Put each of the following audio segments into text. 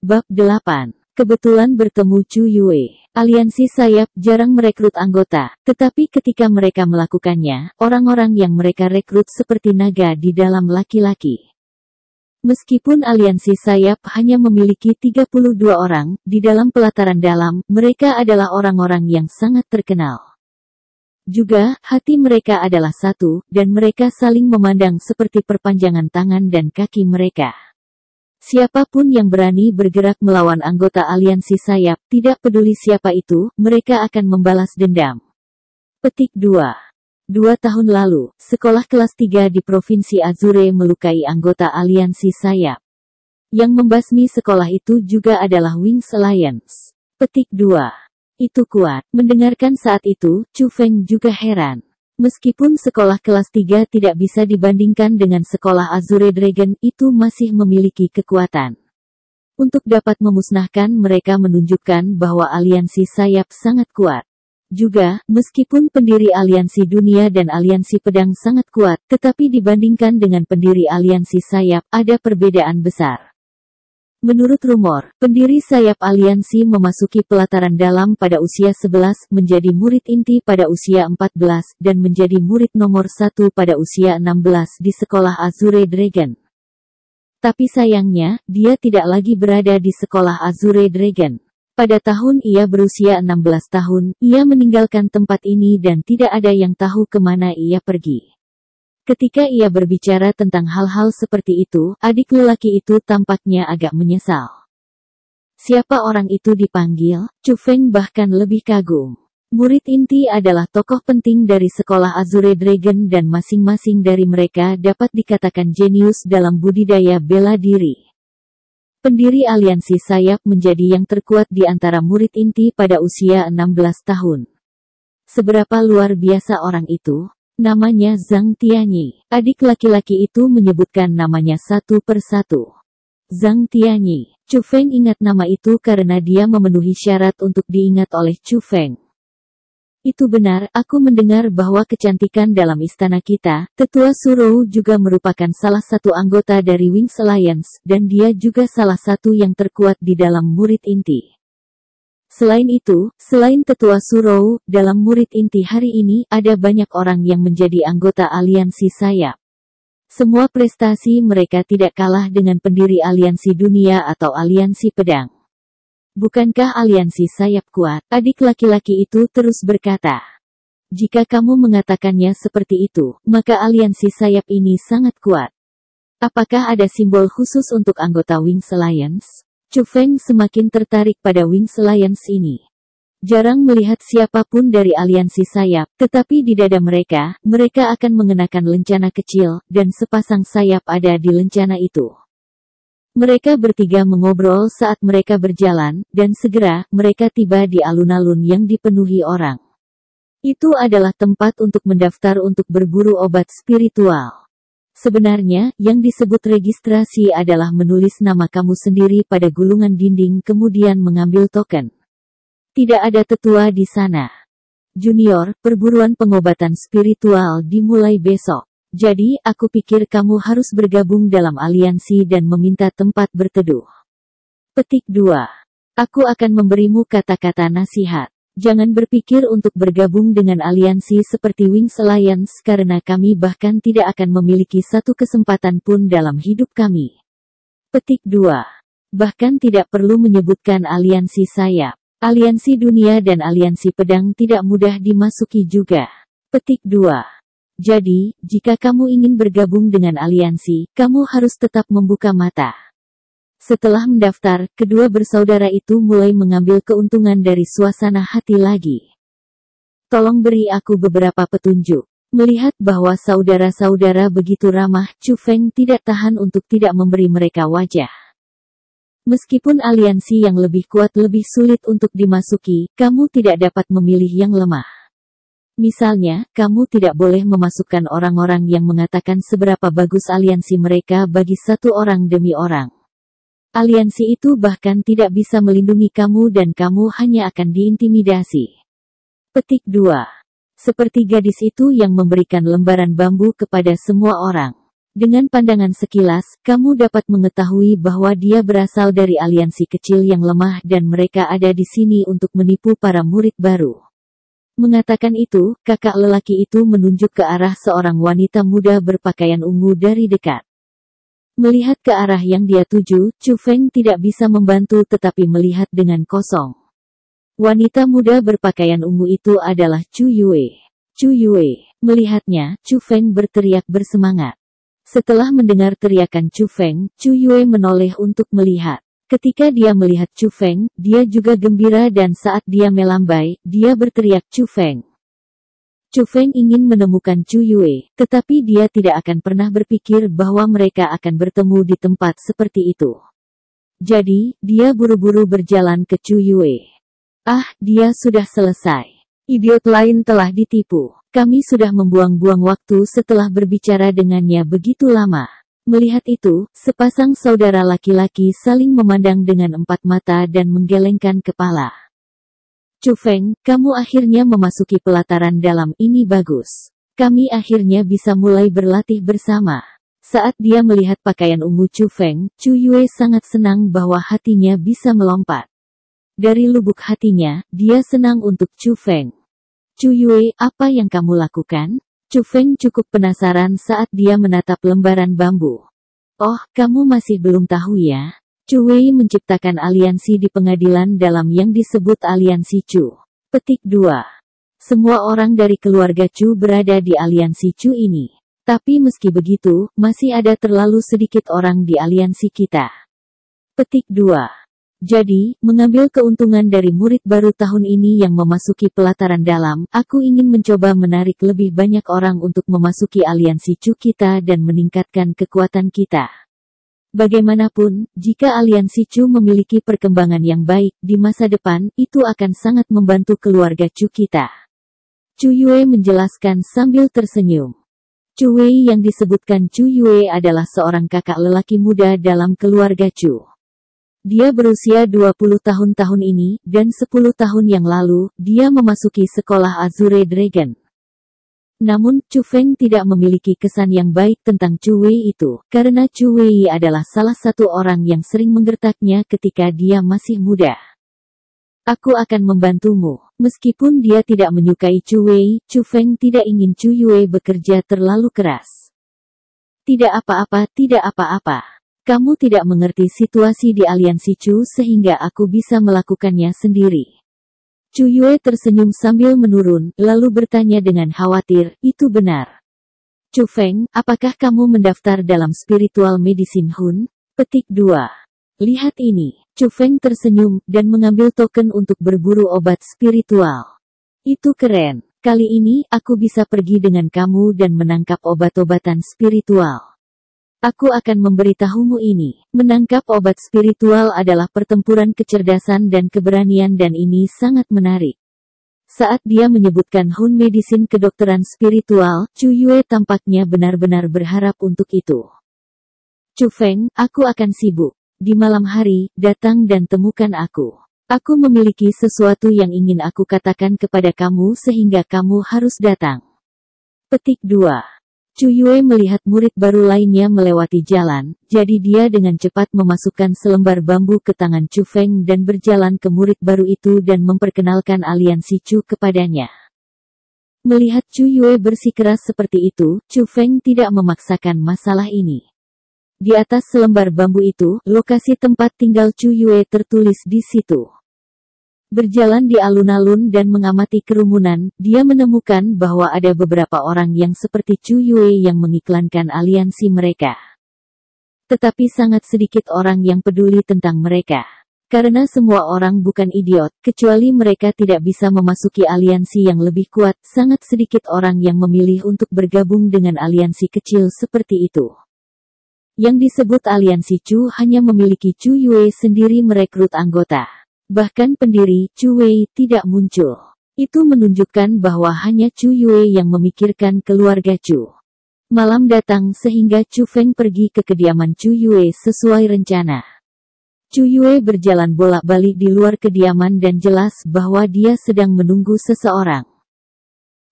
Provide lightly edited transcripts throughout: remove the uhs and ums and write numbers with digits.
Bab 8. Kebetulan bertemu Chu Yue. Aliansi sayap jarang merekrut anggota, tetapi ketika mereka melakukannya, orang-orang yang mereka rekrut seperti naga di dalam laki-laki. Meskipun aliansi sayap hanya memiliki 32 orang, di dalam pelataran dalam, mereka adalah orang-orang yang sangat terkenal. Juga, hati mereka adalah satu, dan mereka saling memandang seperti perpanjangan tangan dan kaki mereka. Siapapun yang berani bergerak melawan anggota aliansi sayap, tidak peduli siapa itu, mereka akan membalas dendam. Petik 2. 2 tahun lalu, sekolah kelas 3 di Provinsi Azure melukai anggota aliansi sayap. Yang membasmi sekolah itu juga adalah Wings Alliance. Petik 2. Itu kuat. Mendengarkan saat itu, Chu Feng juga heran. Meskipun sekolah kelas 3 tidak bisa dibandingkan dengan sekolah Azure Dragon, itu masih memiliki kekuatan. Untuk dapat memusnahkan mereka menunjukkan bahwa aliansi sayap sangat kuat. Juga, meskipun pendiri aliansi dunia dan aliansi pedang sangat kuat, tetapi dibandingkan dengan pendiri aliansi sayap, ada perbedaan besar. Menurut rumor, pendiri sayap aliansi memasuki pelataran dalam pada usia 11, menjadi murid inti pada usia 14, dan menjadi murid nomor 1 pada usia 16 di sekolah Azure Dragon. Tapi sayangnya, dia tidak lagi berada di sekolah Azure Dragon. Pada tahun ia berusia 16 tahun, ia meninggalkan tempat ini dan tidak ada yang tahu kemana ia pergi. Ketika ia berbicara tentang hal-hal seperti itu, adik lelaki itu tampaknya agak menyesal. Siapa orang itu dipanggil? Chu Feng bahkan lebih kagum. Murid inti adalah tokoh penting dari sekolah Azure Dragon dan masing-masing dari mereka dapat dikatakan jenius dalam budidaya bela diri. Pendiri aliansi sayap menjadi yang terkuat di antara murid inti pada usia 16 tahun. Seberapa luar biasa orang itu? Namanya Zhang Tianyi. Adik laki-laki itu menyebutkan namanya satu persatu. Zhang Tianyi. Chu Feng ingat nama itu karena dia memenuhi syarat untuk diingat oleh Chu Feng. Itu benar, aku mendengar bahwa kecantikan dalam istana kita, Tetua Surou juga merupakan salah satu anggota dari Wings Alliance, dan dia juga salah satu yang terkuat di dalam murid inti. Selain itu, selain Tetua Surou, dalam murid inti hari ini, ada banyak orang yang menjadi anggota aliansi sayap. Semua prestasi mereka tidak kalah dengan pendiri aliansi dunia atau aliansi pedang. Bukankah aliansi sayap kuat? Adik laki-laki itu terus berkata. Jika kamu mengatakannya seperti itu, maka aliansi sayap ini sangat kuat. Apakah ada simbol khusus untuk anggota Wings Alliance? Chu Feng semakin tertarik pada Wings Alliance ini. Jarang melihat siapapun dari aliansi sayap, tetapi di dada mereka, mereka akan mengenakan lencana kecil, dan sepasang sayap ada di lencana itu. Mereka bertiga mengobrol saat mereka berjalan, dan segera, mereka tiba di alun-alun yang dipenuhi orang. Itu adalah tempat untuk mendaftar untuk berburu obat spiritual. Sebenarnya, yang disebut registrasi adalah menulis nama kamu sendiri pada gulungan dinding kemudian mengambil token. Tidak ada tetua di sana. Junior, perburuan pengobatan spiritual dimulai besok. Jadi, aku pikir kamu harus bergabung dalam aliansi dan meminta tempat berteduh. Petik 2. Aku akan memberimu kata-kata nasihat. Jangan berpikir untuk bergabung dengan aliansi seperti Wings Alliance karena kami bahkan tidak akan memiliki satu kesempatan pun dalam hidup kami. Petik 2. Bahkan tidak perlu menyebutkan aliansi sayap. Aliansi dunia dan aliansi pedang tidak mudah dimasuki juga. Petik 2. Jadi, jika kamu ingin bergabung dengan aliansi, kamu harus tetap membuka mata. Setelah mendaftar, kedua bersaudara itu mulai mengambil keuntungan dari suasana hati lagi. Tolong beri aku beberapa petunjuk. Melihat bahwa saudara-saudara begitu ramah, Chu Feng tidak tahan untuk tidak memberi mereka wajah. Meskipun aliansi yang lebih kuat lebih sulit untuk dimasuki, kamu tidak dapat memilih yang lemah. Misalnya, kamu tidak boleh memasukkan orang-orang yang mengatakan seberapa bagus aliansi mereka bagi satu orang demi orang. Aliansi itu bahkan tidak bisa melindungi kamu dan kamu hanya akan diintimidasi. Petik 2. Seperti gadis itu yang memberikan lembaran bambu kepada semua orang. Dengan pandangan sekilas, kamu dapat mengetahui bahwa dia berasal dari aliansi kecil yang lemah dan mereka ada di sini untuk menipu para murid baru. Mengatakan itu, kakak lelaki itu menunjuk ke arah seorang wanita muda berpakaian ungu dari dekat. Melihat ke arah yang dia tuju, Chu Feng tidak bisa membantu tetapi melihat dengan kosong. Wanita muda berpakaian ungu itu adalah Chu Yue. Chu Yue. Melihatnya, Chu Feng berteriak bersemangat. Setelah mendengar teriakan Chu Feng, Chu Yue menoleh untuk melihat. Ketika dia melihat Chu Feng, dia juga gembira dan saat dia melambai, dia berteriak Chu Feng. Chu Feng ingin menemukan Chu Yue, tetapi dia tidak akan pernah berpikir bahwa mereka akan bertemu di tempat seperti itu. Jadi, dia buru-buru berjalan ke Chu Yue. Ah, dia sudah selesai. Idiot lain telah ditipu. Kami sudah membuang-buang waktu setelah berbicara dengannya begitu lama. Melihat itu, sepasang saudara laki-laki saling memandang dengan empat mata dan menggelengkan kepala. Chu Feng, kamu akhirnya memasuki pelataran dalam ini bagus. Kami akhirnya bisa mulai berlatih bersama. Saat dia melihat pakaian ungu Chu Feng, Chu Yue sangat senang bahwa hatinya bisa melompat. Dari lubuk hatinya, dia senang untuk Chu Feng. Chu Yue, apa yang kamu lakukan? Chu Feng cukup penasaran saat dia menatap lembaran bambu. Oh, kamu masih belum tahu ya? Chu Wei menciptakan aliansi di pengadilan dalam yang disebut aliansi Chu. Petik 2. Semua orang dari keluarga Chu berada di aliansi Chu ini. Tapi meski begitu, masih ada terlalu sedikit orang di aliansi kita. Petik 2. Jadi, mengambil keuntungan dari murid baru tahun ini yang memasuki pelataran dalam, aku ingin mencoba menarik lebih banyak orang untuk memasuki aliansi Chu kita dan meningkatkan kekuatan kita. Bagaimanapun, jika aliansi Chu memiliki perkembangan yang baik di masa depan, itu akan sangat membantu keluarga Chu kita. Chu Yue menjelaskan sambil tersenyum. Chu Wei yang disebutkan Chu Yue adalah seorang kakak lelaki muda dalam keluarga Chu. Dia berusia 20 tahun ini, dan 10 tahun yang lalu, dia memasuki sekolah Azure Dragon. Namun, Chu Feng tidak memiliki kesan yang baik tentang Chu Wei itu, karena Chu Wei adalah salah satu orang yang sering menggertaknya ketika dia masih muda. Aku akan membantumu. Meskipun dia tidak menyukai Chu Wei, Chu Feng tidak ingin Chu Yue bekerja terlalu keras. Tidak apa-apa, tidak apa-apa. Kamu tidak mengerti situasi di aliansi Chu sehingga aku bisa melakukannya sendiri. Chu Yue tersenyum sambil menurun, lalu bertanya dengan khawatir, itu benar. Chu Feng, apakah kamu mendaftar dalam Spiritual Medicine Hun? Petik 2. Lihat ini. Chu Feng tersenyum, dan mengambil token untuk berburu obat spiritual. Itu keren. Kali ini, aku bisa pergi dengan kamu dan menangkap obat-obatan spiritual. Aku akan memberitahumu ini. Menangkap obat spiritual adalah pertempuran kecerdasan dan keberanian dan ini sangat menarik. Saat dia menyebutkan Hun Medicine kedokteran spiritual, Chu Yue tampaknya benar-benar berharap untuk itu. Chu Feng, aku akan sibuk. Di malam hari, datang dan temukan aku. Aku memiliki sesuatu yang ingin aku katakan kepada kamu sehingga kamu harus datang. Petik 2. Chu Yue melihat murid baru lainnya melewati jalan, jadi dia dengan cepat memasukkan selembar bambu ke tangan Chu Feng dan berjalan ke murid baru itu dan memperkenalkan aliansi Chu kepadanya. Melihat Chu Yue bersikeras seperti itu, Chu Feng tidak memaksakan masalah ini. Di atas selembar bambu itu, lokasi tempat tinggal Chu Yue tertulis di situ. Berjalan di alun-alun dan mengamati kerumunan, dia menemukan bahwa ada beberapa orang yang seperti Chu Yue yang mengiklankan aliansi mereka. Tetapi sangat sedikit orang yang peduli tentang mereka. Karena semua orang bukan idiot, kecuali mereka tidak bisa memasuki aliansi yang lebih kuat, sangat sedikit orang yang memilih untuk bergabung dengan aliansi kecil seperti itu. Yang disebut aliansi Chu hanya memiliki Chu Yue sendiri merekrut anggota. Bahkan pendiri Chu Wei tidak muncul. Itu menunjukkan bahwa hanya Chu Yue yang memikirkan keluarga Chu. Malam datang sehingga Chu Feng pergi ke kediaman Chu Yue sesuai rencana. Chu Yue berjalan bolak-balik di luar kediaman dan jelas bahwa dia sedang menunggu seseorang.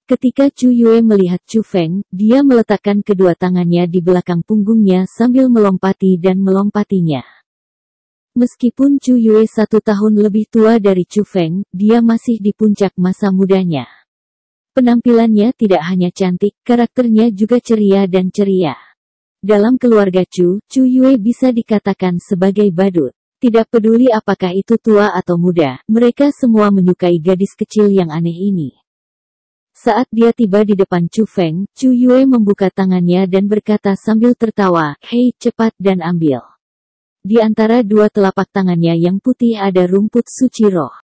Ketika Chu Yue melihat Chu Feng, dia meletakkan kedua tangannya di belakang punggungnya sambil melompati dan melompatinya. Meskipun Chu Yue 1 tahun lebih tua dari Chu Feng, dia masih di puncak masa mudanya. Penampilannya tidak hanya cantik, karakternya juga ceria dan ceria. Dalam keluarga Chu Yue bisa dikatakan sebagai badut. Tidak peduli apakah itu tua atau muda, mereka semua menyukai gadis kecil yang aneh ini. Saat dia tiba di depan Chu Feng, Chu Yue membuka tangannya dan berkata sambil tertawa, "Hei, cepat dan ambil." Di antara dua telapak tangannya yang putih ada rumput suci roh.